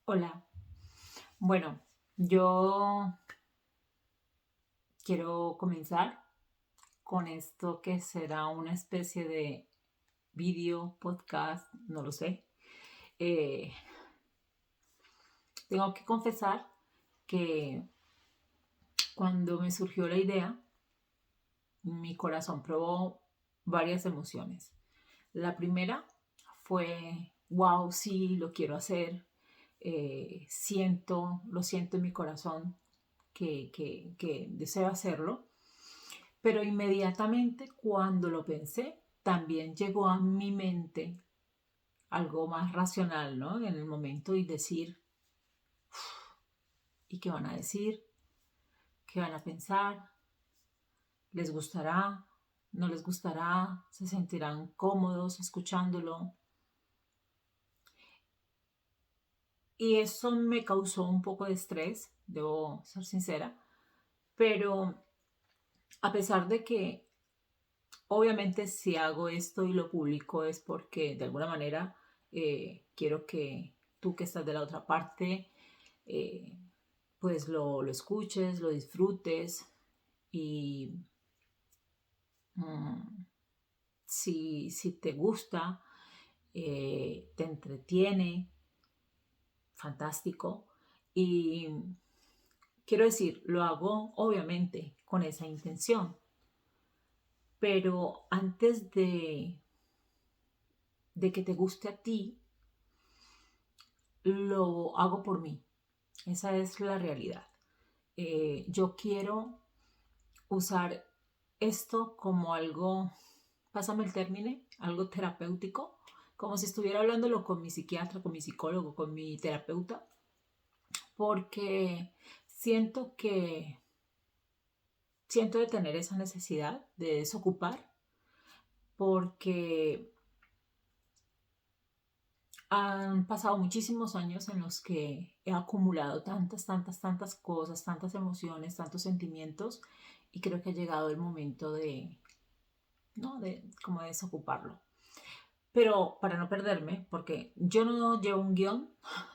Hola, bueno, yo quiero comenzar con esto que será una especie de vídeo, podcast, no lo sé. Eh, Tengo que confesar que cuando me surgió la idea, mi corazón probó varias emociones. La primera fue, wow, sí, lo quiero hacer. Lo siento en mi corazón que deseo hacerlo. Pero inmediatamente cuando lo pensé, también llegó a mi mente algo más racional, ¿no? En el momento y decir, ¿y qué van a decir? ¿Qué van a pensar? ¿Les gustará? ¿No les gustará? ¿Se sentirán cómodos escuchándolo? Y eso me causó un poco de estrés, debo ser sincera, pero a pesar de que obviamente si hago esto y lo publico es porque de alguna manera quiero que tú que estás de la otra parte eh, pues lo escuches, lo disfrutes y mm, si te gusta, te entretiene, fantástico. Y quiero decir, lo hago obviamente con esa intención, pero antes de que te guste a ti, lo hago por mí. Esa es la realidad. Yo quiero usar esto como algo, pásame el término, algo terapéutico, como si estuviera hablándolo con mi psiquiatra, con mi psicólogo, con mi terapeuta, porque siento que siento de tener esa necesidad de desocupar, porque han pasado muchísimos años en los que he acumulado tantas cosas, tantas emociones, tantos sentimientos, y creo que ha llegado el momento de, ¿no? De como de desocuparlo. Pero para no perderme, porque yo no llevo un guión,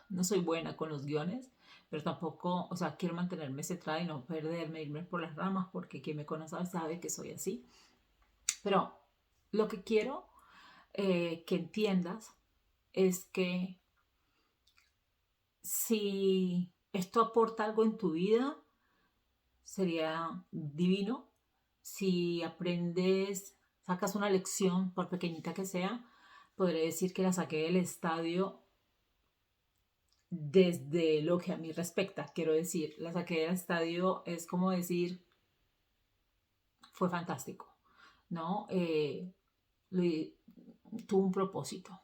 no soy buena con los guiones, pero tampoco, o sea, quiero mantenerme centrada y no perderme, irme por las ramas, porque quien me conoce sabe que soy así. Pero lo que quiero que entiendas es que si esto aporta algo en tu vida, sería divino. Si aprendes, sacas una lección, por pequeñita que sea, podré decir que la saqué del estadio desde lo que a mí respecta. Quiero decir, la saqué del estadio es como decir, fue fantástico, ¿no? Lo, tuvo un propósito,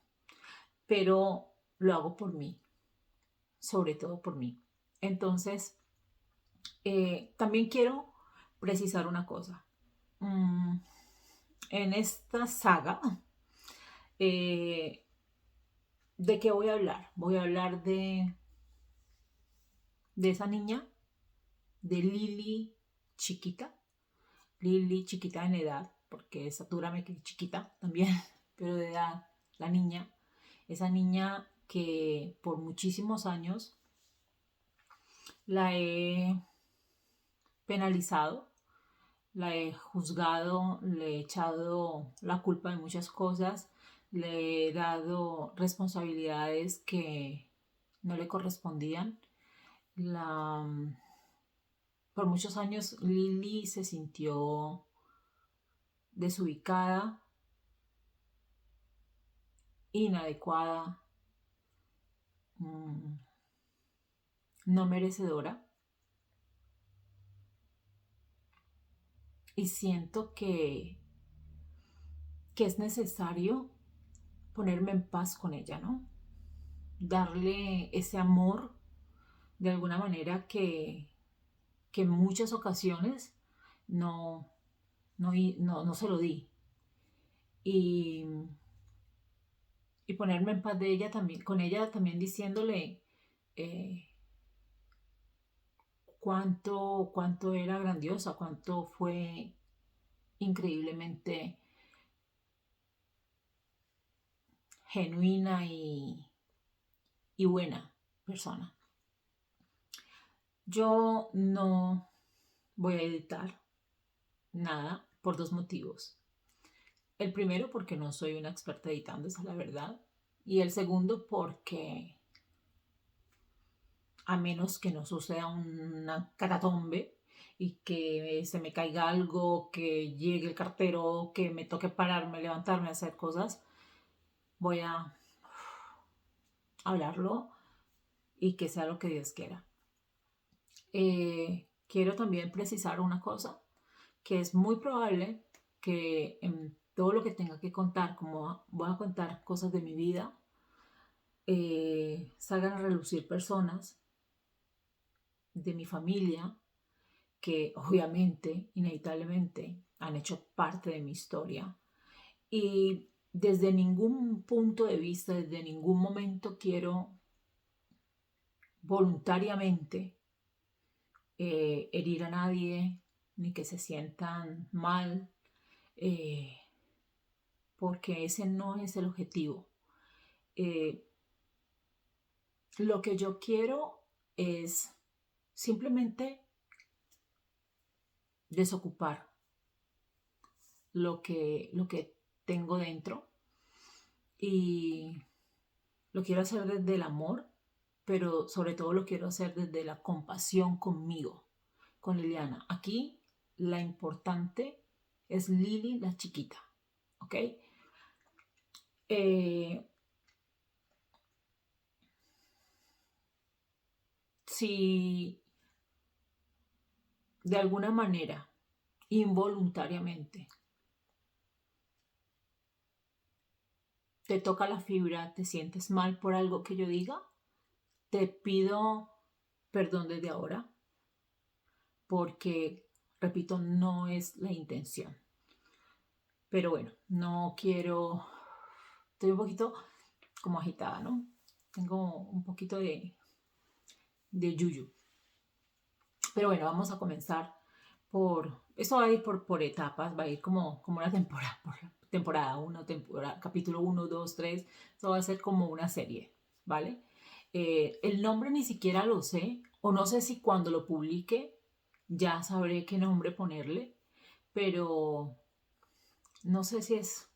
pero lo hago por mí, sobre todo por mí. Entonces, también quiero precisar una cosa. Mm, en esta saga, eh, ¿de qué voy a hablar? Voy a hablar de esa niña, de Lily chiquita, Lily chiquita en edad, porque estatura me quedé chiquita también, pero de edad, la niña, esa niña que por muchísimos años la he penalizado, la he juzgado, le he echado la culpa de muchas cosas, le he dado responsabilidades que no le correspondían. La, por muchos años Lily se sintió desubicada, inadecuada, mm, no merecedora. Y siento que es necesario ponerme en paz con ella, ¿no? Darle ese amor de alguna manera que en muchas ocasiones no, no se lo di. Y, y ponerme en paz de ella también, con ella también diciéndole eh, cuánto era grandiosa, cuánto fue increíblemente genuina y buena. persona. Yo no voy a editar nada por dos motivos. El primero, porque no soy una experta editando, esa es la verdad. Y el segundo, porque a menos que no suceda una catatombe y que se me caiga algo, que llegue el cartero, que me toque pararme, levantarme, hacer cosas, voy a hablarlo y que sea lo que Dios quiera. Quiero también precisar una cosa, que es muy probable que en todo lo que tenga que contar, como voy a contar cosas de mi vida, salgan a relucir personas de mi familia que obviamente, inevitablemente, han hecho parte de mi historia. Y desde ningún punto de vista, desde ningún momento quiero voluntariamente herir a nadie, ni que se sientan mal, eh, porque ese no es el objetivo. Eh, lo que yo quiero es simplemente desocupar lo que tengo dentro y lo quiero hacer desde el amor, pero sobre todo lo quiero hacer desde la compasión conmigo, con Liliana. Aquí la importante es Lili, la chiquita, ¿ok? Eh, si de alguna manera, involuntariamente, te toca la fibra, te sientes mal por algo que yo diga, te pido perdón desde ahora, porque, repito, no es la intención. Pero bueno, no quiero, estoy un poquito como agitada, ¿no? Tengo un poquito de yuyu. Pero bueno, vamos a comenzar eso va a ir por etapas, va a ir como una temporada, por temporada 1, capítulo 1, 2, 3, eso va a ser como una serie, ¿vale? El nombre ni siquiera lo sé, o no sé si cuando lo publique ya sabré qué nombre ponerle, pero no sé si es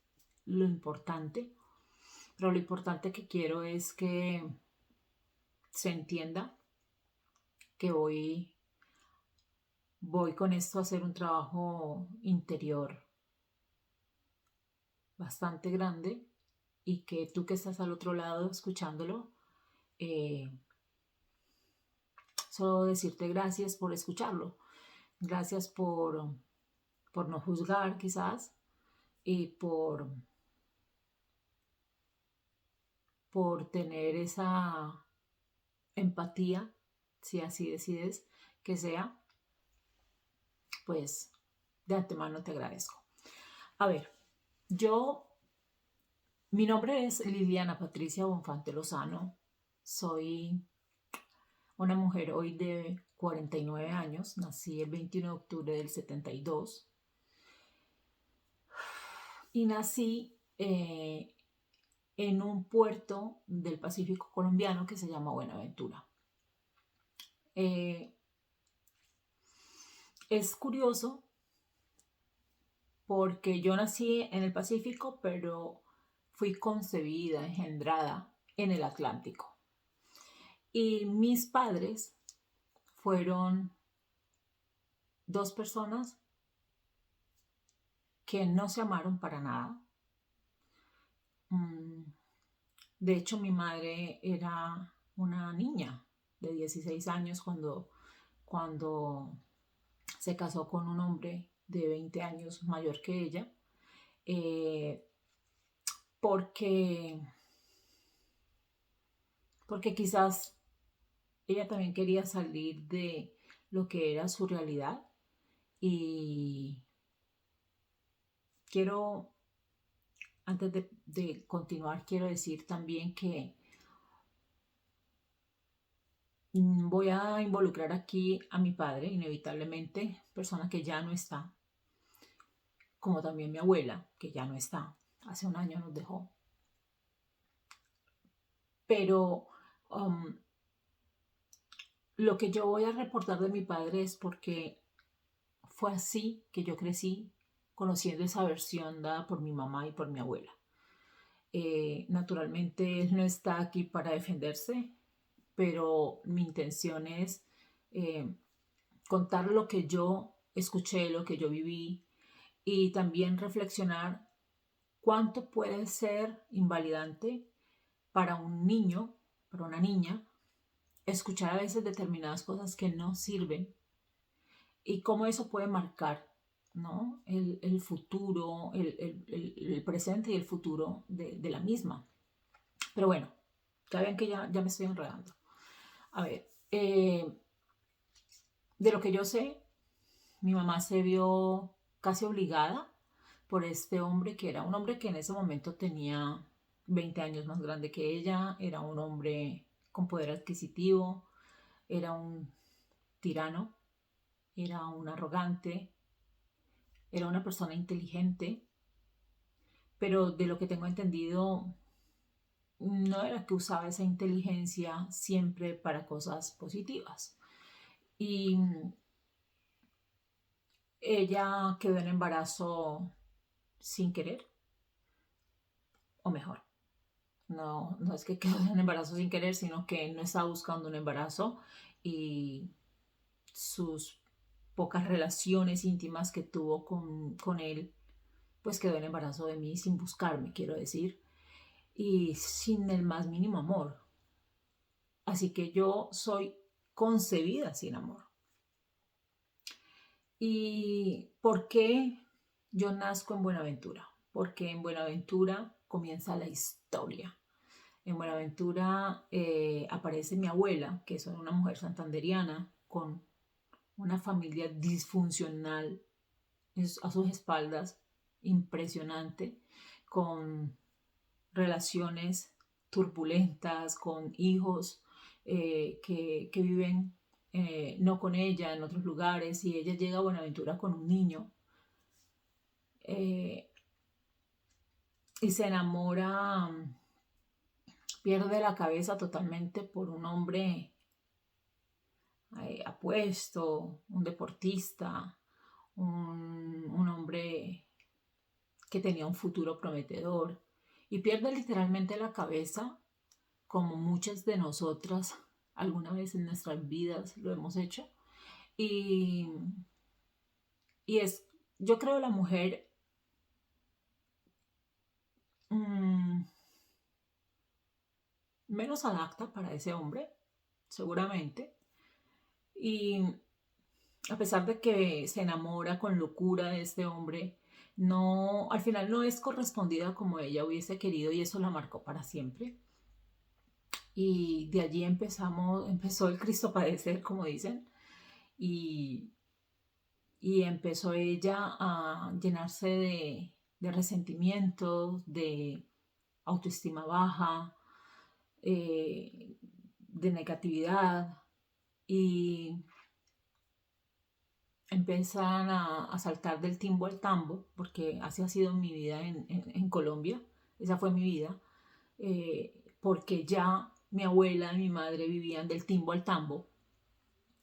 lo importante, pero lo importante que quiero es que se entienda que voy con esto a hacer un trabajo interior bastante grande y que tú que estás al otro lado escuchándolo, eh, solo decirte gracias por escucharlo, gracias por no juzgar quizás y por tener esa empatía, si así decides que sea, pues de antemano te agradezco. A ver, mi nombre es Liliana Patricia Bonfante Lozano, soy una mujer hoy de 49 años, nací el 21 de octubre del 72 y nací en un puerto del Pacífico colombiano que se llama Buenaventura. Eh, es curioso porque yo nací en el Pacífico, pero fui concebida, engendrada en el Atlántico. Y mis padres fueron dos personas que no se amaron para nada. De hecho, mi madre era una niña de 16 años cuando se casó con un hombre de 20 años mayor que ella, eh, porque, porque quizás ella también quería salir de lo que era su realidad. Y quiero, antes de continuar, quiero decir también que voy a involucrar aquí a mi padre, inevitablemente, persona que ya no está, como también mi abuela, que ya no está, hace un año nos dejó. Pero lo que yo voy a reportar de mi padre es porque fue así que yo crecí conociendo esa versión dada por mi mamá y por mi abuela. Naturalmente él no está aquí para defenderse, pero mi intención es eh, contar lo que yo escuché, lo que yo viví y también reflexionar cuánto puede ser invalidante para un niño, para una niña, escuchar a veces determinadas cosas que no sirven y cómo eso puede marcar, ¿no? El futuro, el presente y el futuro de la misma. Pero bueno, ya ven que ya me estoy enredando. A ver, de lo que yo sé, mi mamá se vio casi obligada por este hombre, que era un hombre que en ese momento tenía 20 años más grande que ella, era un hombre con poder adquisitivo, era un tirano, era un arrogante, era una persona inteligente, pero de lo que tengo entendido, no era que usaba esa inteligencia siempre para cosas positivas. Y ella quedó en embarazo sin querer, o mejor, no es que quedó en embarazo sin querer, sino que no estaba buscando un embarazo y sus pocas relaciones íntimas que tuvo con él, pues quedó en embarazo de mí sin buscarme, quiero decir, y sin el más mínimo amor. Así que yo soy concebida sin amor. ¿Y por qué yo nazco en Buenaventura? Porque en Buenaventura comienza la historia. En Buenaventura aparece mi abuela, que es una mujer santanderiana, con una familia disfuncional a sus espaldas, impresionante, con relaciones turbulentas, con hijos que viven no con ella en otros lugares, y ella llega a Buenaventura con un niño eh, y se enamora, pierde la cabeza totalmente por un hombre apuesto, un deportista, un hombre que tenía un futuro prometedor, y pierde literalmente la cabeza como muchas de nosotras alguna vez en nuestras vidas lo hemos hecho. Y, y es, yo creo, la mujer mmm, menos adapta para ese hombre, seguramente. Y a pesar de que se enamora con locura de este hombre, no, al final no es correspondida como ella hubiese querido, y eso la marcó para siempre. Y de allí empezó el Cristo padecer, como dicen, y, y empezó ella a llenarse de resentimientos, de autoestima baja, de negatividad, y empiezan a saltar del timbo al tambo, porque así ha sido mi vida en Colombia, esa fue mi vida, porque ya mi abuela y mi madre vivían del timbo al tambo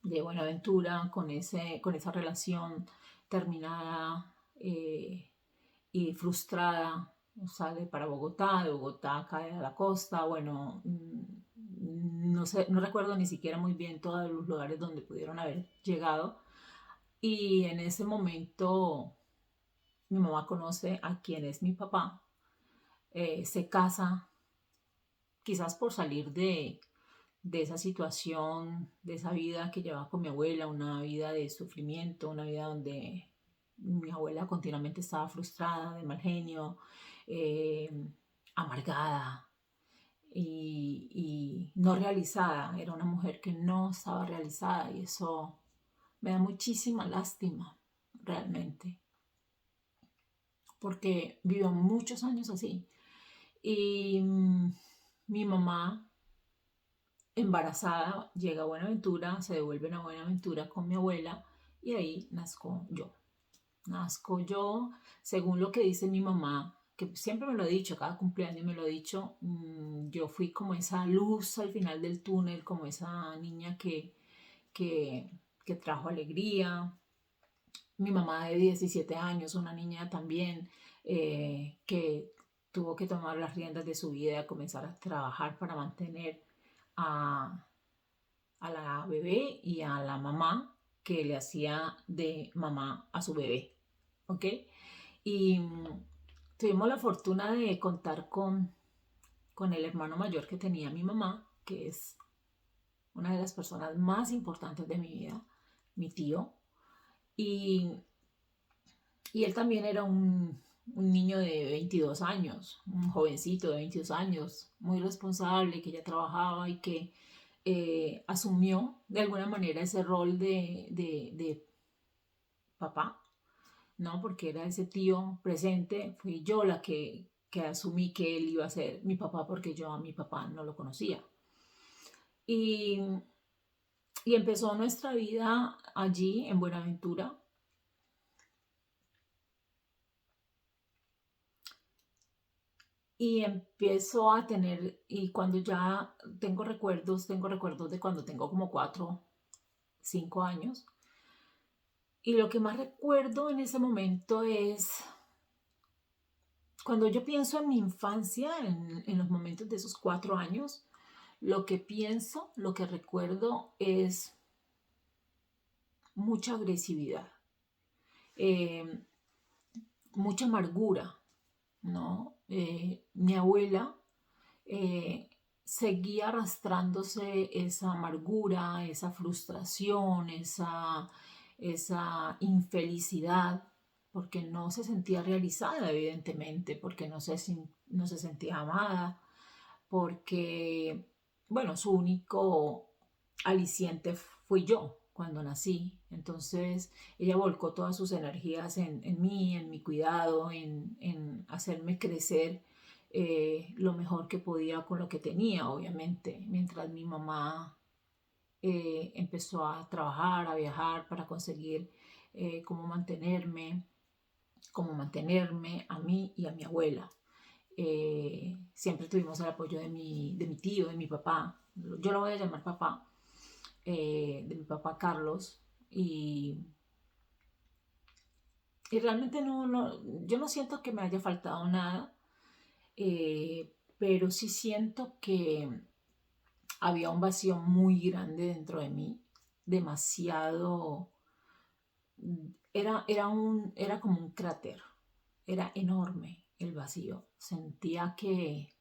de Buenaventura, con esa relación terminada y frustrada. Sale para Bogotá, de Bogotá cae a la costa, bueno, no sé, no recuerdo ni siquiera muy bien todos los lugares donde pudieron haber llegado. Y en ese momento mi mamá conoce a quien es mi papá, se casa, quizás por salir de esa situación, de esa vida que llevaba con mi abuela, una vida de sufrimiento, una vida donde mi abuela continuamente estaba frustrada, de mal genio, eh, amargada y no realizada. Era una mujer que no estaba realizada, y eso me da muchísima lástima, realmente, porque vivió muchos años así. Y mi mamá, embarazada, llega a Buenaventura, se devuelven a Buenaventura con mi abuela, y ahí nazco yo. Nazco yo, según lo que dice mi mamá, que siempre me lo ha dicho, cada cumpleaños me lo ha dicho, yo fui como esa luz al final del túnel, como esa niña que trajo alegría. Mi mamá de 17 años, una niña también que tuvo que tomar las riendas de su vida y comenzar a trabajar para mantener a, a la bebé y a la mamá que le hacía de mamá a su bebé. ¿Ok? Y tuvimos la fortuna de contar con el hermano mayor que tenía mi mamá, que es una de las personas más importantes de mi vida, mi tío. Y, y él también era un niño de 22 años, un jovencito de 22 años, muy responsable, que ya trabajaba y que asumió de alguna manera ese rol de papá, ¿no? Porque era ese tío presente, fui yo la que asumí que él iba a ser mi papá porque yo a mi papá no lo conocía. Y, y empezó nuestra vida allí en Buenaventura. Y empiezo a tener, y cuando ya tengo recuerdos de cuando tengo como 4, 5 años. Y lo que más recuerdo en ese momento es cuando yo pienso en mi infancia, en los momentos de esos 4 años, lo que pienso, lo que recuerdo es mucha agresividad, eh, mucha amargura, ¿no? Mi abuela seguía arrastrándose esa amargura, esa frustración, esa infelicidad, porque no se sentía realizada, evidentemente, porque no se sentía amada, porque, bueno, su único aliciente fui yo cuando nací. Entonces ella volcó todas sus energías en mí, en mi cuidado, en hacerme crecer lo mejor que podía con lo que tenía, obviamente, mientras mi mamá empezó a trabajar, a viajar para conseguir cómo mantenerme a mí y a mi abuela. Siempre tuvimos el apoyo de mi tío, de mi papá, yo lo voy a llamar papá, de mi papá Carlos, y realmente yo no siento que me haya faltado nada, pero sí siento que había un vacío muy grande dentro de mí, demasiado, era como un cráter, era enorme el vacío, sentía que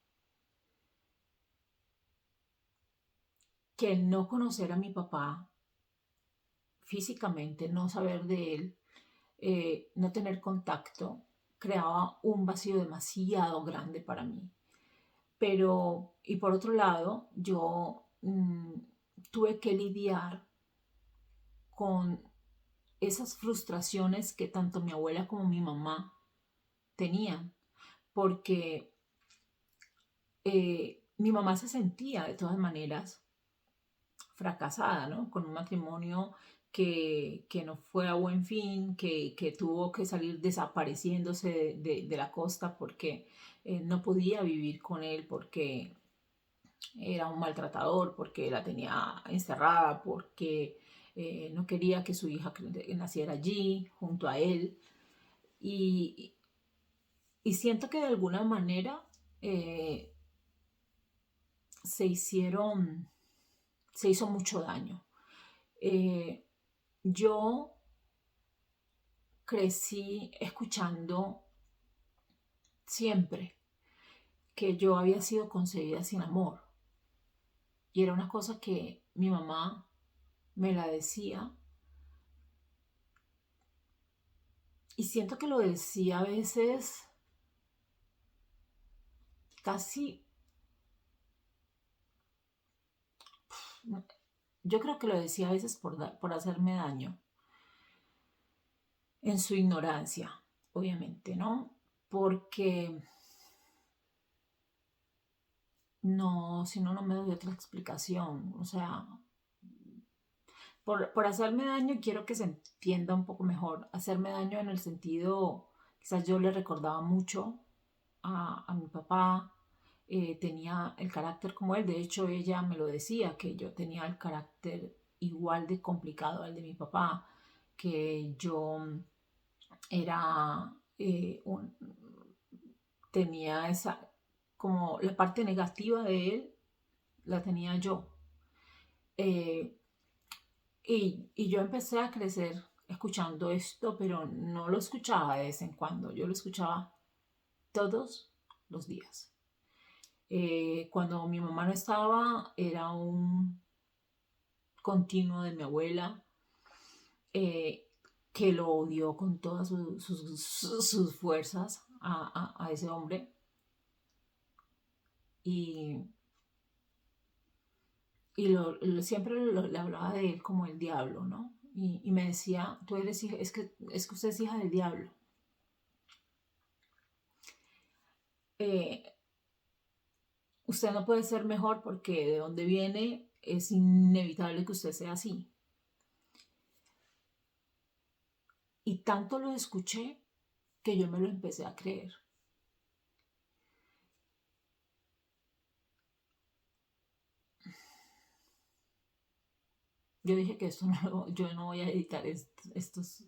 el no conocer a mi papá físicamente, no saber de él, no tener contacto, creaba un vacío demasiado grande para mí. Pero, y por otro lado, yo tuve que lidiar con esas frustraciones que tanto mi abuela como mi mamá tenían, porque mi mamá se sentía de todas maneras fracasada, ¿no? Con un matrimonio que no fue a buen fin, que tuvo que salir desapareciéndose de la costa porque no podía vivir con él, porque era un maltratador, porque la tenía encerrada, porque no quería que su hija naciera allí, junto a él. Y, y siento que de alguna manera eh, se hicieron, se hizo mucho daño. Eh, yo crecí escuchando siempre que yo había sido concebida sin amor. Y era una cosa que mi mamá me la decía. Y siento que lo decía a veces casi, yo creo que lo decía a veces por hacerme daño, en su ignorancia, obviamente, ¿no? Porque no, si no, no me doy otra explicación. O sea, por hacerme daño quiero que se entienda un poco mejor. Hacerme daño en el sentido, quizás yo le recordaba mucho a mi papá, tenía el carácter como él. De hecho, ella me lo decía, que yo tenía el carácter igual de complicado al de mi papá, que yo era, tenía esa, como la parte negativa de él, la tenía yo. Eh, y yo empecé a crecer escuchando esto, pero no lo escuchaba de vez en cuando, yo lo escuchaba todos los días. Cuando mi mamá no estaba, era un continuo de mi abuela, eh, que lo odió con todas sus fuerzas a ese hombre. Y, siempre le hablaba de él como el diablo, ¿no? Y me decía, tú eres hija, es que usted es hija del diablo. Eh, Usted no puede ser mejor porque de donde viene es inevitable que usted sea así. Y tanto lo escuché que yo me lo empecé a creer. Yo dije que esto no, yo no voy a editar estos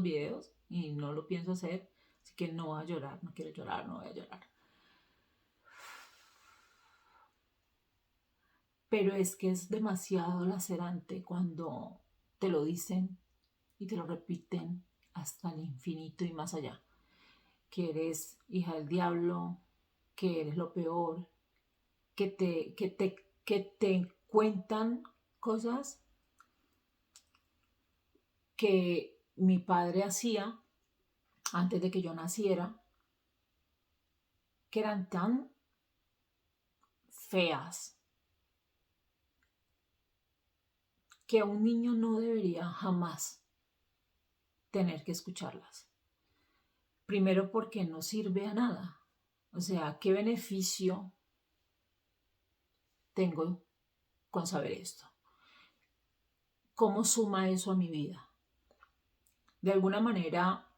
videos y no lo pienso hacer, así que no voy a llorar, no quiero llorar, no voy a llorar. Pero es que es demasiado lacerante cuando te lo dicen y te lo repiten hasta el infinito y más allá. Que eres hija del diablo, que eres lo peor, que te cuentan cosas que mi padre hacía antes de que yo naciera, que eran tan feas que un niño no debería jamás tener que escucharlas. Primero porque no sirve a nada. O sea, ¿qué beneficio tengo con saber esto? ¿Cómo suma eso a mi vida? De alguna manera,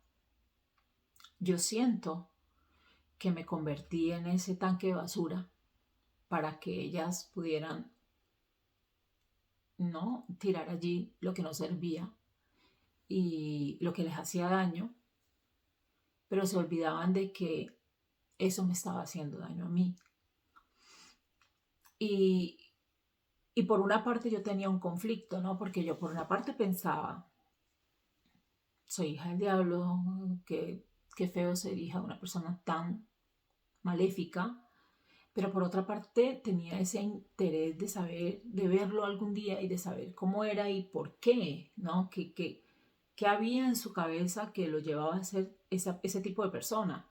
yo siento que me convertí en ese tanque de basura para que ellas pudieran no tirar allí lo que no servía y lo que les hacía daño, pero se olvidaban de que eso me estaba haciendo daño a mí. Y, y por una parte yo tenía un conflicto, ¿no? Porque yo por una parte pensaba, soy hija del diablo, qué feo ser hija de una persona tan maléfica, pero por otra parte tenía ese interés de saber, de verlo algún día y de saber cómo era y por qué, ¿no? ¿Qué había en su cabeza que lo llevaba a ser ese tipo de persona?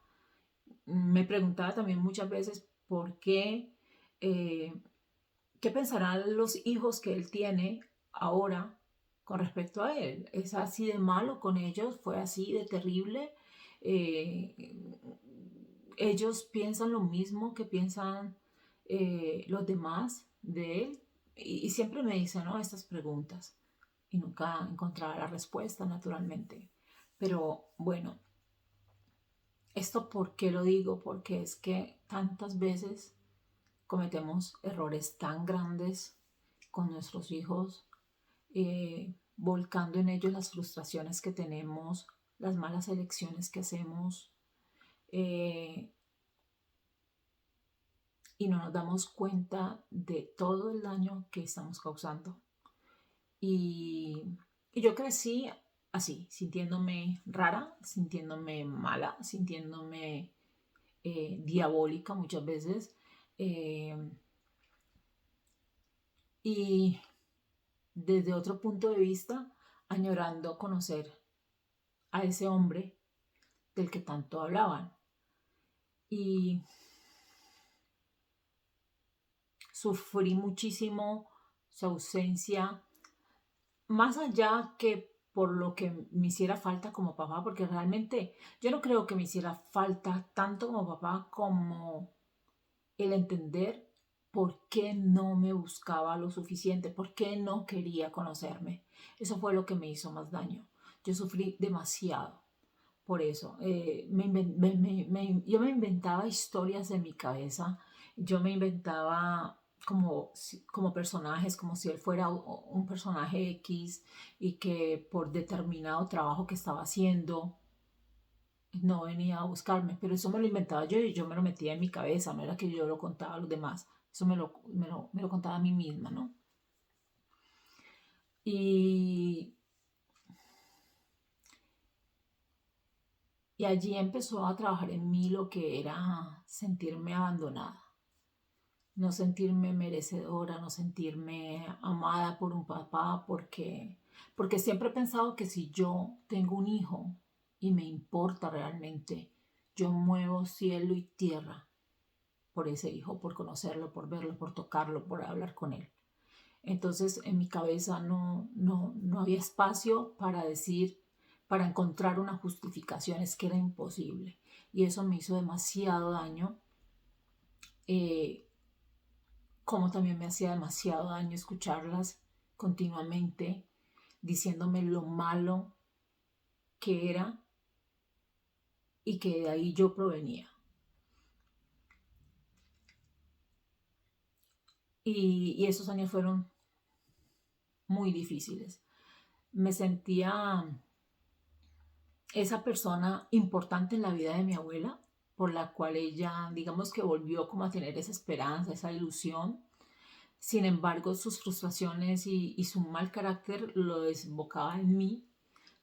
Me preguntaba también muchas veces por eh, qué pensarán los hijos que él tiene ahora con respecto a él. ¿Es así de malo con ellos? ¿Fue así de terrible? Eh, ¿Ellos piensan lo mismo que piensan los demás de él? Y siempre me dicen, ¿no? Estas preguntas. Y nunca encontraba la respuesta, naturalmente. Pero bueno, ¿esto por qué lo digo? Porque es que tantas veces cometemos errores tan grandes con nuestros hijos, volcando en ellos las frustraciones que tenemos, las malas elecciones que hacemos, eh, y no nos damos cuenta de todo el daño que estamos causando. Y yo crecí así, sintiéndome rara, sintiéndome mala, sintiéndome diabólica muchas veces. eh, y desde otro punto de vista, añorando conocer a ese hombre del que tanto hablaban. Y sufrí muchísimo su ausencia, más allá que por lo que me hiciera falta como papá, porque realmente yo no creo que me hiciera falta tanto como papá como el entender por qué no me buscaba lo suficiente, por qué no quería conocerme. Eso fue lo que me hizo más daño. Yo sufrí demasiado por eso. Yo me inventaba historias en mi cabeza, yo me inventaba como personajes, como si él fuera un personaje X y que por determinado trabajo que estaba haciendo no venía a buscarme, pero eso me lo inventaba yo y yo me lo metía en mi cabeza, no era que yo lo contaba a los demás, eso me lo contaba a mí misma, ¿no? Y, y allí empezó a trabajar en mí lo que era sentirme abandonada, no sentirme merecedora, no sentirme amada por un papá, porque siempre he pensado que si yo tengo un hijo y me importa realmente, yo muevo cielo y tierra por ese hijo, por conocerlo, por verlo, por tocarlo, por hablar con él. Entonces en mi cabeza no había espacio para decir, para encontrar una justificación, es que era imposible. Y eso me hizo demasiado daño, eh, como también me hacía demasiado daño escucharlas continuamente diciéndome lo malo que era y que de ahí yo provenía. Y esos años fueron muy difíciles. Me sentía esa persona importante en la vida de mi abuela, por la cual ella, digamos que volvió como a tener esa esperanza, esa ilusión. Sin embargo, sus frustraciones y su mal carácter lo desbocaba en mí,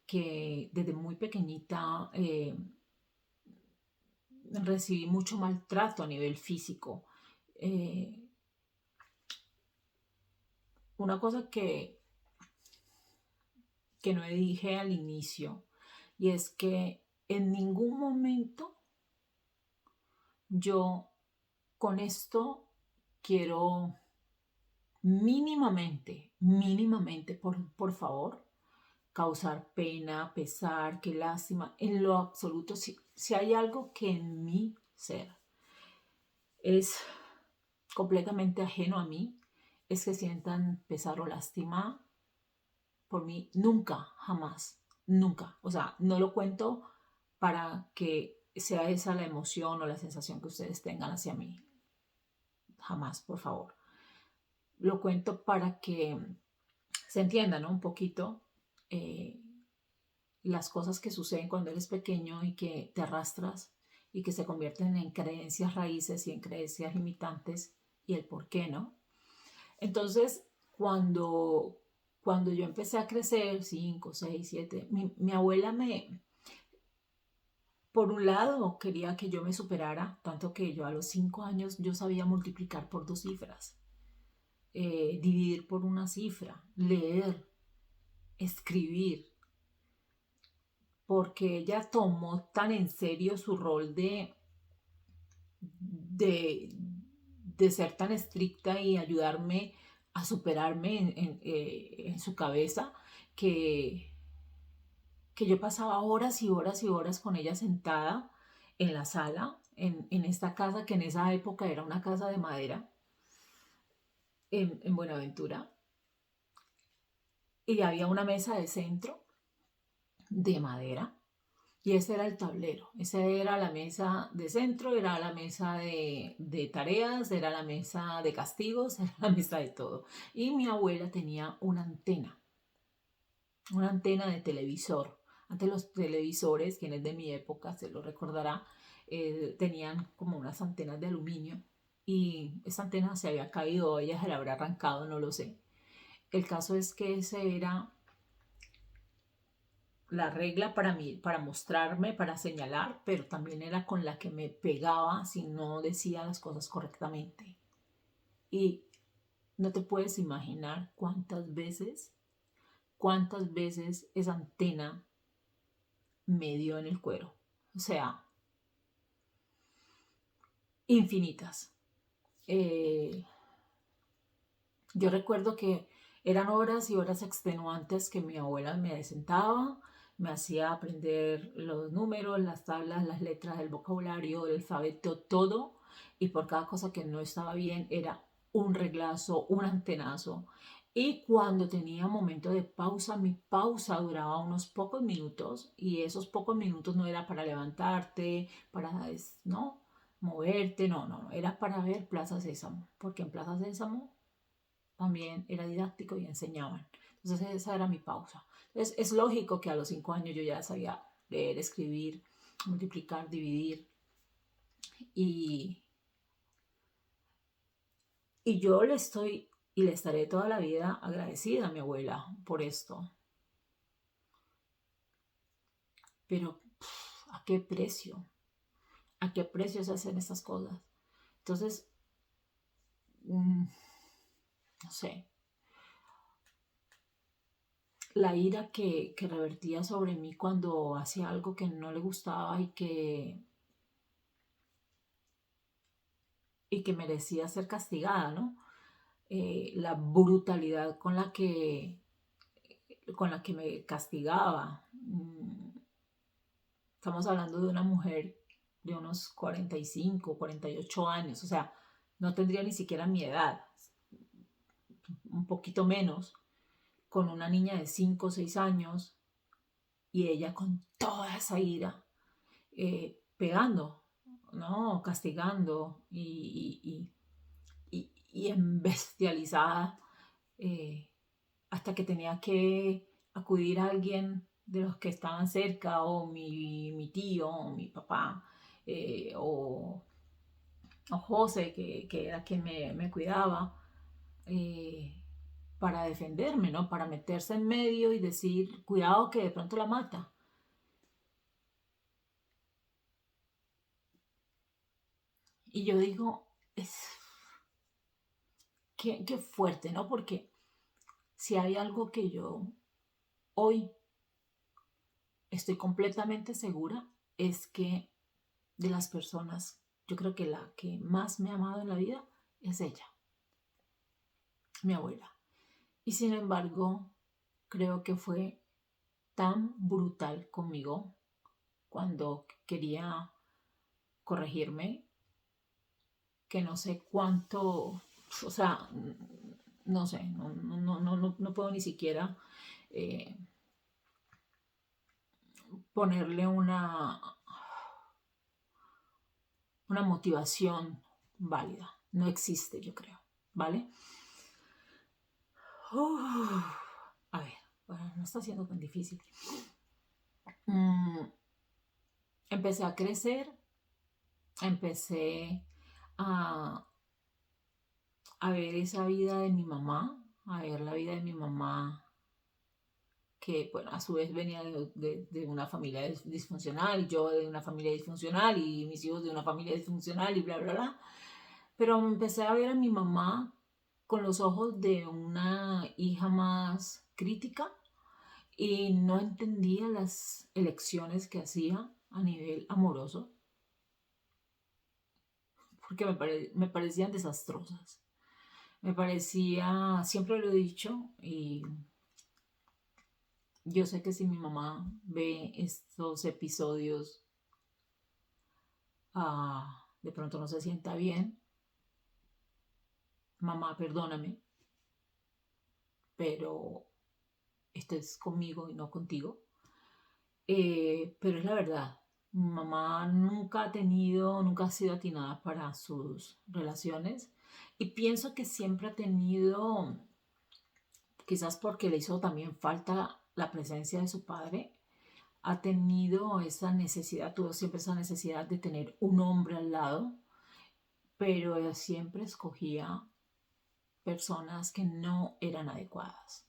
que desde muy pequeñita recibí mucho maltrato a nivel físico. Eh, una cosa que no dije al inicio, y es que en ningún momento yo con esto quiero mínimamente, por favor, causar pena, pesar, qué lástima, en lo absoluto, si hay algo que en mi ser es completamente ajeno a mí, es que sientan pesar o lástima por mí, nunca, jamás, nunca. O sea, no lo cuento para que sea esa la emoción o la sensación que ustedes tengan hacia mí. Jamás, por favor. Lo cuento para que se entienda, ¿no? Un poquito eh, las cosas que suceden cuando eres pequeño y que te arrastras y que se convierten en creencias raíces y en creencias limitantes y el por qué, ¿no? Entonces, cuando yo empecé a crecer, 5 6 7 mi abuela por un lado, quería que yo me superara, tanto que yo a los 5 años yo sabía multiplicar por dos cifras, dividir por una cifra, leer, escribir, porque ella tomó tan en serio su rol de, de ser tan estricta y ayudarme a superarme en su cabeza, que, que yo pasaba horas y horas y horas con ella sentada en la sala, en esta casa que en esa época era una casa de madera, en Buenaventura, y había una mesa de centro de madera. Y ese era el tablero, esa era la mesa de centro, era la mesa de tareas, era la mesa de castigos, era la mesa de todo. Y mi abuela tenía una antena de televisor. Antes los televisores, quien es de mi época se lo recordará, tenían como unas antenas de aluminio y esa antena se había caído o ella se la habrá arrancado, no lo sé. El caso es que ese era la regla para mí, para mostrarme, para señalar, pero también era con la que me pegaba si no decía las cosas correctamente. Y no te puedes imaginar cuántas veces esa antena me dio en el cuero. O sea, infinitas. Eh, yo recuerdo que eran horas y horas extenuantes que mi abuela me sentaba, me hacía aprender los números, las tablas, las letras, el vocabulario, el alfabeto, todo. Y por cada cosa que no estaba bien era un reglazo, un antenazo. Y cuando tenía momento de pausa, mi pausa duraba unos pocos minutos y esos pocos minutos no era para levantarte, para, ¿no? moverte, no, era para ver Plaza Sésamo, porque en Plaza Sésamo también era didáctico y enseñaban. Entonces esa era mi pausa. Entonces es lógico que a los 5 años yo ya sabía leer, escribir, multiplicar, dividir y, y yo le estoy y le estaré toda la vida agradecida a mi abuela por esto. Pero ¿a qué precio? ¿A qué precio se hacen estas cosas? Entonces, no sé, la ira que revertía sobre mí cuando hacía algo que no le gustaba y que merecía ser castigada, ¿no? La brutalidad con la que me castigaba. Estamos hablando de una mujer de unos 45, 48 años, o sea, no tendría ni siquiera mi edad, un poquito menos, con una niña de 5 o 6 años y ella con toda esa ira, pegando, ¿no? Castigando y embestializada, eh, hasta que tenía que acudir a alguien de los que estaban cerca, o mi tío, o mi papá, o José, que era quien me cuidaba, eh, para defenderme, ¿no? Para meterse en medio y decir, cuidado que de pronto la mata. Y yo digo, qué fuerte, ¿no? Porque si hay algo que yo hoy estoy completamente segura, es que de las personas, yo creo que la que más me ha amado en la vida es ella, mi abuela. Y sin embargo, creo que fue tan brutal conmigo cuando quería corregirme, que no sé cuánto, o sea, no sé, no puedo ni siquiera eh, ponerle una motivación válida. No existe, yo creo, ¿vale? A ver, bueno, no está siendo tan difícil. Empecé a crecer, empecé a, a ver esa vida de mi mamá, a ver la vida de mi mamá, que bueno, a su vez venía de una familia disfuncional, yo de una familia disfuncional y mis hijos de una familia disfuncional y bla, bla, bla. Pero empecé a ver a mi mamá con los ojos de una hija más crítica y no entendía las elecciones que hacía a nivel amoroso, porque me parecían desastrosas. Me parecía, siempre lo he dicho, y yo sé que si mi mamá ve estos episodios, de pronto no se sienta bien. Mamá, perdóname, pero esto es conmigo y no contigo. Pero es la verdad. Mi mamá nunca ha sido atinada para sus relaciones, y pienso que siempre ha tenido, quizás porque le hizo también falta la presencia de su padre, ha tenido esa necesidad, tuvo siempre esa necesidad de tener un hombre al lado, pero ella siempre escogía personas que no eran adecuadas.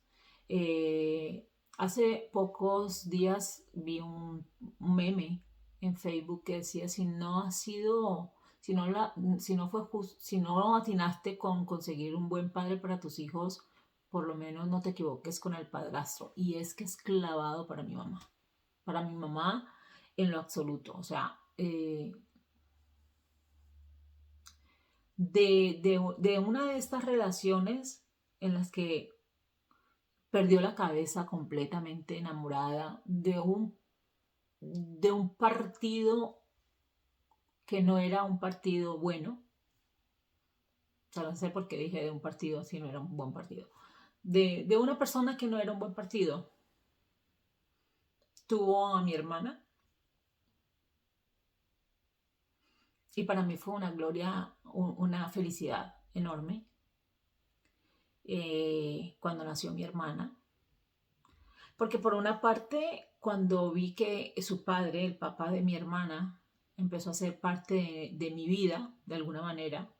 Eh, Hace pocos días vi un meme en Facebook que decía, si no ha sido, si no fue si no atinaste con conseguir un buen padre para tus hijos, por lo menos no te equivoques con el padrastro. Y es que es clavado para mi mamá en lo absoluto. O sea, de una de estas relaciones en las que perdió la cabeza completamente enamorada de un partido que no era un partido bueno. O sea, no sé por qué dije de un partido si no era un buen partido. De una persona que no era un buen partido. Tuvo a mi hermana Y para mí fue una gloria, una felicidad enorme cuando nació mi hermana. Porque por una parte, cuando vi que su padre, el papá de mi hermana, empezó a ser parte de mi vida, de alguna manera,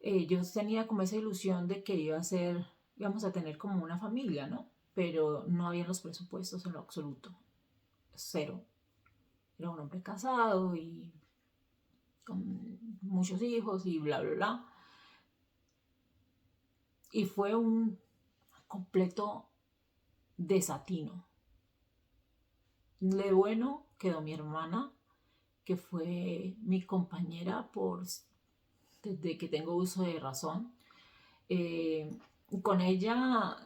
yo tenía como esa ilusión de que íbamos a tener como una familia, ¿no? Pero no había los presupuestos en lo absoluto, cero. Era un hombre casado y con muchos hijos y bla, bla, bla. Y fue un completo desatino. De bueno quedó mi hermana, que fue mi compañera desde que tengo uso de razón. Eh, con ella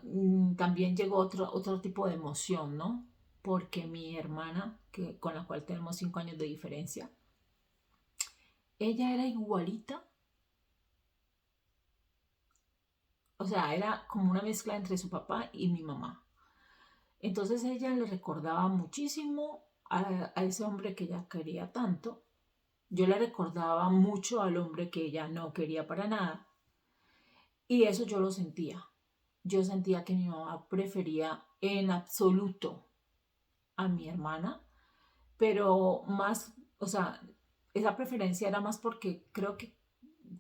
también llegó otro tipo de emoción, ¿no? Porque mi hermana, con la cual tenemos 5 años de diferencia, ella era igualita, o sea, era como una mezcla entre su papá y mi mamá. Entonces ella le recordaba muchísimo a ese hombre que ella quería tanto. Yo le recordaba mucho al hombre que ella no quería para nada. Y eso yo lo sentía. Yo sentía que mi mamá prefería en absoluto a mi hermana, pero más, o sea, esa preferencia era más porque creo que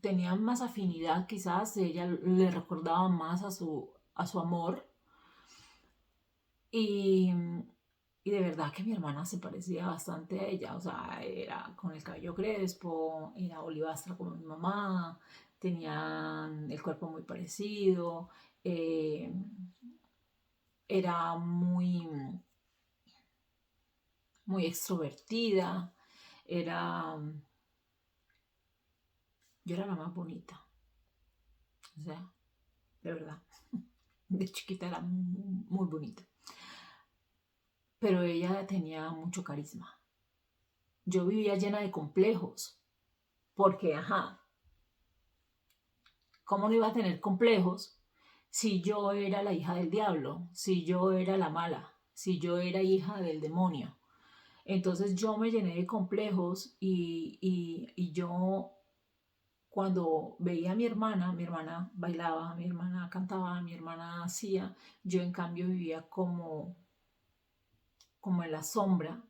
tenían más afinidad, quizás ella le recordaba más a su amor y, y de verdad que mi hermana se parecía bastante a ella, o sea, era con el cabello crespo, era olivastra como mi mamá, tenían el cuerpo muy parecido, eh, era muy extrovertida, era, yo era la más bonita, o sea, de verdad, de chiquita era muy bonita, pero ella tenía mucho carisma. Yo vivía llena de complejos, porque, ajá, ¿cómo no iba a tener complejos si yo era la hija del diablo, si yo era la mala, si yo era hija del demonio? Entonces yo me llené de complejos y yo cuando veía a mi hermana bailaba, mi hermana cantaba, mi hermana hacía, yo en cambio vivía como en la sombra,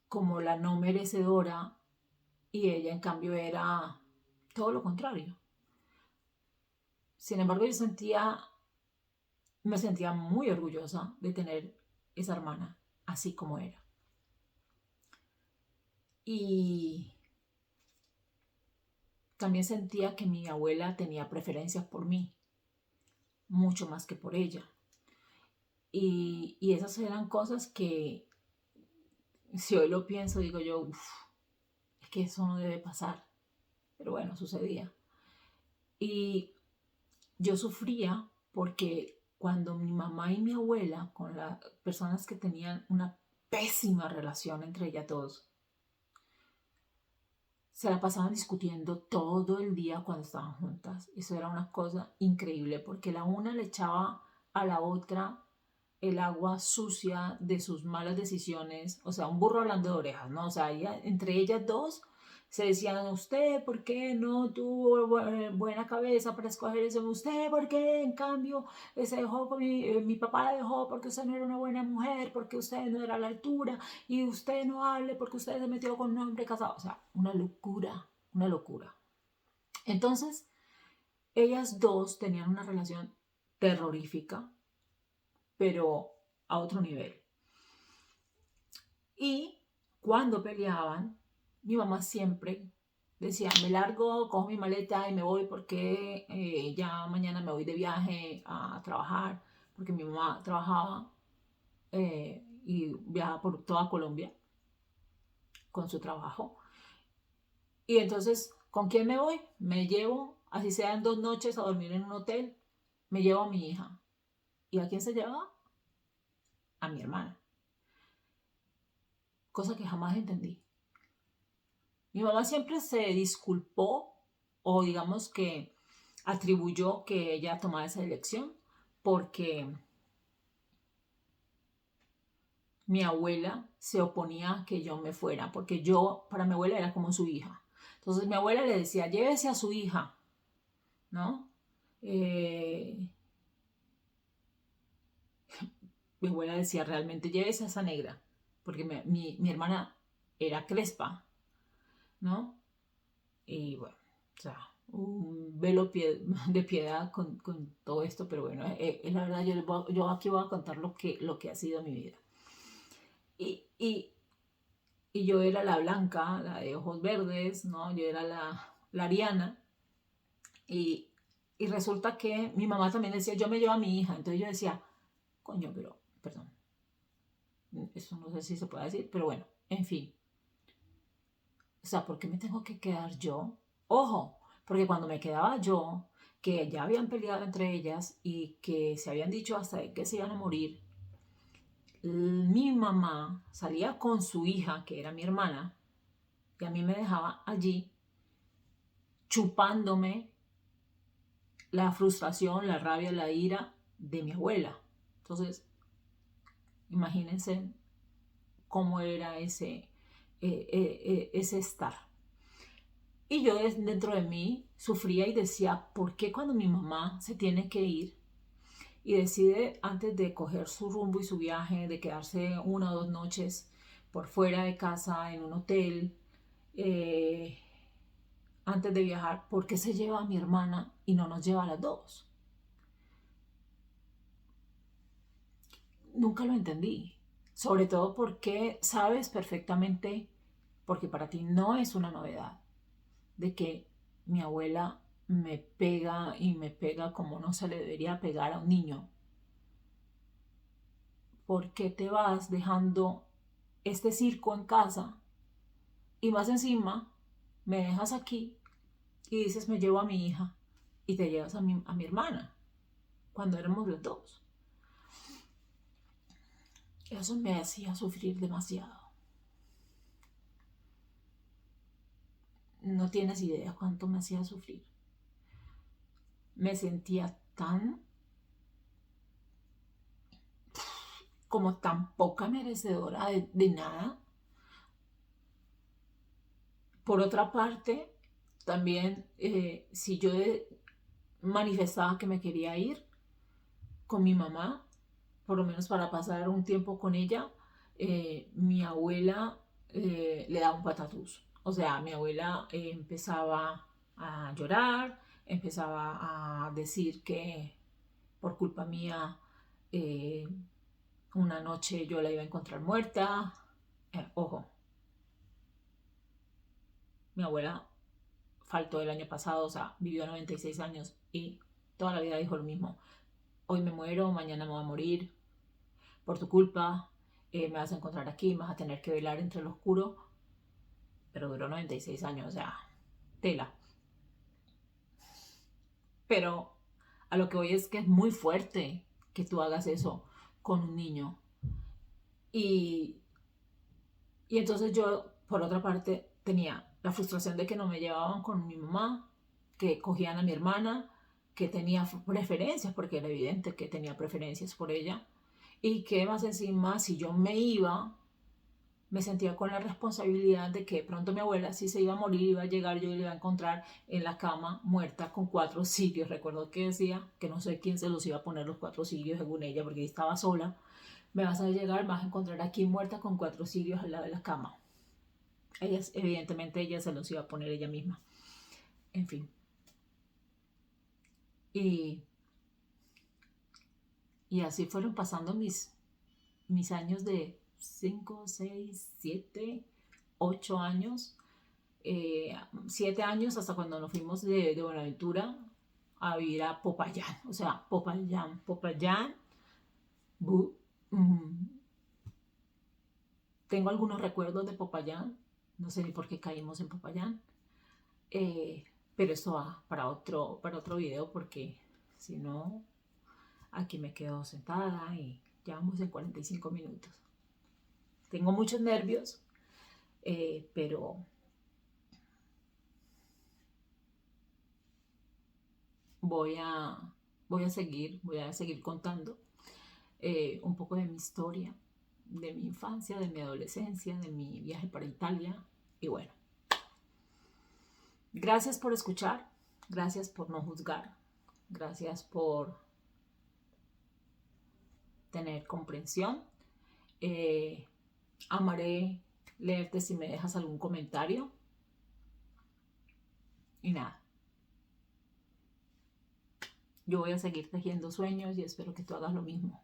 como la no merecedora, y ella en cambio era todo lo contrario. Sin embargo, me sentía muy orgullosa de tener esa hermana así como era. Y también sentía que mi abuela tenía preferencias por mí, mucho más que por ella. Y esas eran cosas que, si hoy lo pienso, digo yo, uff, es que eso no debe pasar. Pero bueno, sucedía. Y yo sufría porque cuando mi mamá y mi abuela, con las personas que tenían una pésima relación entre ellas dos, se la pasaban discutiendo todo el día cuando estaban juntas. Eso era una cosa increíble porque la una le echaba a la otra el agua sucia de sus malas decisiones, o sea, un burro hablando de orejas, ¿no? O sea, entre ellas dos se decían, usted, ¿por qué no tuvo buena cabeza para escoger eso? Usted, ¿por qué en cambio se dejó con mi papá la dejó porque usted no era una buena mujer, porque usted no era a la altura y usted no hable porque usted se metió con un hombre casado? O sea, una locura, una locura. Entonces, ellas dos tenían una relación terrorífica, pero a otro nivel. Y cuando peleaban, mi mamá siempre decía, me largo, cojo mi maleta y me voy porque ya mañana me voy de viaje a trabajar, porque mi mamá trabajaba y viajaba por toda Colombia con su trabajo. Y entonces, ¿con quién me voy? Me llevo, así sean 2 noches a dormir en un hotel, me llevo a mi hija. ¿Y a quién se llevaba? A mi hermana. Cosa que jamás entendí. Mi mamá siempre se disculpó o digamos que atribuyó que ella tomara esa elección porque mi abuela se oponía a que yo me fuera, porque yo, para mi abuela, era como su hija. Entonces mi abuela le decía, llévese a su hija, ¿no? Eh, Mi abuela decía, realmente llévese a esa negra, porque mi hermana era crespa, ¿no? Y bueno, o sea, un velo de piedad con todo esto, pero bueno, la verdad yo aquí voy a contar lo que ha sido mi vida. Y, y, y yo era la blanca, la de ojos verdes, ¿no? Yo era la ariana. Y, y resulta que mi mamá también decía, yo me llevo a mi hija. Entonces yo decía, coño, pero, perdón, eso no sé si se puede decir, pero bueno, en fin. O sea, ¿por qué me tengo que quedar yo? Ojo, porque cuando me quedaba yo, que ya habían peleado entre ellas y que se habían dicho hasta de que se iban a morir, mi mamá salía con su hija, que era mi hermana, y a mí me dejaba allí chupándome la frustración, la rabia, la ira de mi abuela. Entonces, imagínense cómo era ese estar. Y yo dentro de mí sufría y decía, ¿por qué cuando mi mamá se tiene que ir y decide antes de coger su rumbo y su viaje, de quedarse 1 o 2 noches por fuera de casa en un hotel, eh, antes de viajar, ¿por qué se lleva a mi hermana y no nos lleva a las dos? Nunca lo entendí. Sobre todo porque sabes perfectamente, porque para ti no es una novedad, de que mi abuela me pega y me pega como no se le debería pegar a un niño. ¿Por qué te vas dejando este circo en casa y más encima me dejas aquí y dices me llevo a mi hija y te llevas a mi hermana cuando éramos las dos? Eso me hacía sufrir demasiado. No tienes idea cuánto me hacía sufrir. Me sentía tan, como tan poca merecedora de nada. Por otra parte, también si yo manifestaba que me quería ir con mi mamá, por lo menos para pasar un tiempo con ella, mi abuela le daba un patatús. O sea, mi abuela empezaba a llorar, empezaba a decir que por culpa mía eh, una noche yo la iba a encontrar muerta. Ojo, mi abuela faltó el año pasado, o sea, vivió 96 años y toda la vida dijo lo mismo. Hoy me muero, mañana me voy a morir por tu culpa, me vas a encontrar aquí, me vas a tener que velar entre lo oscuro, pero duró 96 años, o sea, tela. Pero a lo que voy es que es muy fuerte que tú hagas eso con un niño. Y, y entonces yo, por otra parte, tenía la frustración de que no me llevaban con mi mamá, que cogían a mi hermana, que tenía preferencias, porque era evidente que tenía preferencias por ella, y que más encima, si yo me iba, me sentía con la responsabilidad de que de pronto mi abuela, si se iba a morir, iba a llegar, yo le iba a encontrar en la cama muerta con 4 cirios. Recuerdo que decía que no sé quién se los iba a poner los 4 cirios según ella, porque estaba sola. Me vas a llegar, vas a encontrar aquí muerta con 4 cirios al lado de la cama. Ella, evidentemente ella se los iba a poner ella misma. En fin. Y, y así fueron pasando mis años de 5, 6, 7, 8 años. 7 años hasta cuando nos fuimos de Buenaventura a vivir a Popayán. O sea, Popayán. Bu, mm, Tengo algunos recuerdos de Popayán. No sé ni por qué caímos en Popayán. Eh, pero esto va para otro video porque si no, aquí me quedo sentada y ya vamos en 45 minutos. Tengo muchos nervios, pero voy a, voy a seguir contando un poco de mi historia. de mi infancia, de mi adolescencia, de mi viaje para Italia. Y bueno, gracias por escuchar, gracias por no juzgar, gracias por tener comprensión. Amaré leerte si me dejas algún comentario. Y nada, yo voy a seguir tejiendo sueños y espero que tú hagas lo mismo.